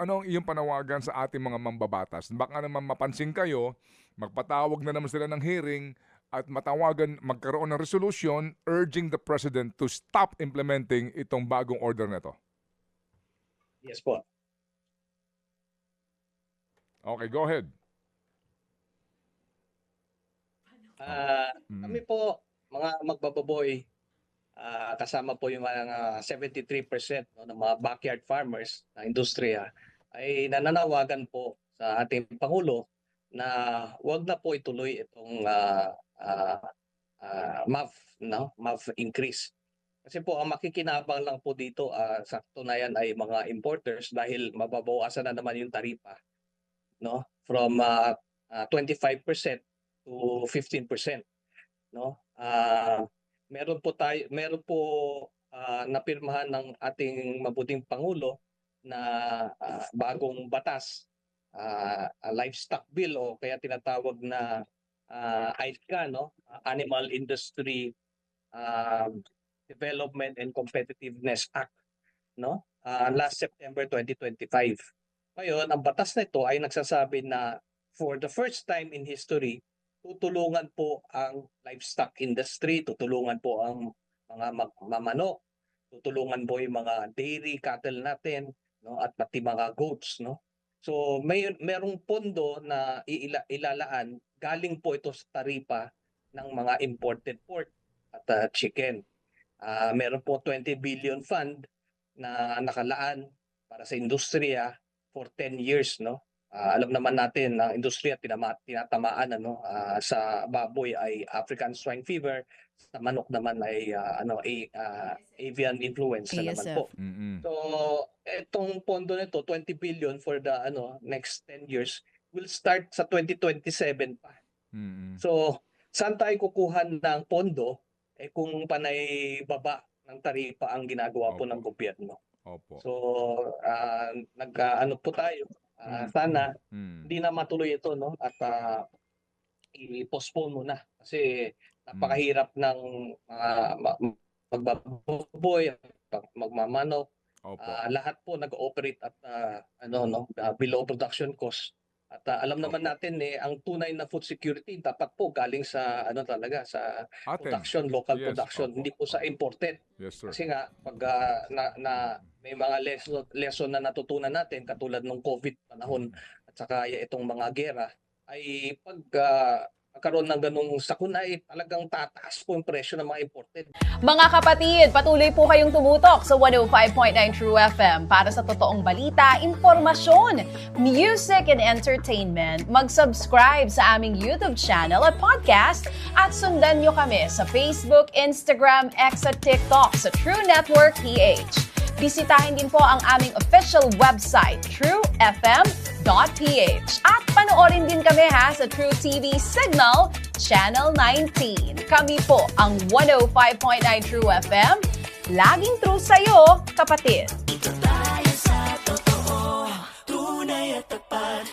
ano ang iyong panawagan sa ating mga mambabatas? Baka naman mapansin kayo, magpatawag na naman sila ng hearing at magkaroon ng resolution urging the President to stop implementing itong bagong order na ito. Yes po. Okay, go ahead. Kami po, mga magbababoy, kasama po yung mga 73% no, ng mga backyard farmers na industriya, ay nananawagan po sa ating Pangulo na wag na po ituloy itong MAF increase. Kasi po ang makikinabang lang po dito sa katunayan ay mga importers dahil mababawasan na naman yung taripa, no, from 25% to 15%, no. Meron po napirmahan ng ating mabuting Pangulo na bagong batas, livestock bill o kaya tinatawag na AICA, no, Animal Industry Development and Competitiveness Act, no, last September 2025. Ngayon, ang batas na ito ay nagsasabi na for the first time in history, tutulungan po ang livestock industry, tutulungan po ang mga mamanok, tutulungan po yung mga dairy cattle natin, no, at pati mga goats, no. So merong pondo na ilalaan, galing po ito sa taripa ng mga imported pork at chicken. Meron po 20 billion fund na nakalaan para sa industriya for 10 years, no. Alam naman natin ang industriya tinatamaan sa baboy ay African swine fever, sa manok naman ay avian influenza naman po. So etong pondo nito 20 billion for the next 10 years will start sa 2027 pa. So saan tayo kukuha ng pondo kung panay baba ng taripa ang ginagawa po ng gobyerno? Opo. So po tayo. Sana hindi na matuloy ito, no, at i-postpone muna kasi napakahirap ng magbaboy, magmamanok. Lahat po nag-ooperate at below production cost. At alam naman natin ang tunay na food security dapat po galing sa talaga sa production, local production, hindi po sa imported. Yes, sir. Kasi nga pag may mga lesson na natutunan natin katulad ng COVID panahon at saka itong mga gera ay pag karoon ng ganung sakuna talagang tataas po yung presyo ng mga imported. Mga kapatid, patuloy po kayong tumutok sa 105.9 True FM para sa totoong balita, impormasyon, music and entertainment. Mag-subscribe sa aming YouTube channel at podcast at sundan nyo kami sa Facebook, Instagram, X at TikTok sa True Network PH. Bisitahin din po ang aming official website, truefm.ph. At panoorin din kami sa True TV Signal, Channel 19. Kami po ang 105.9 True FM. Laging true sa'yo, kapatid.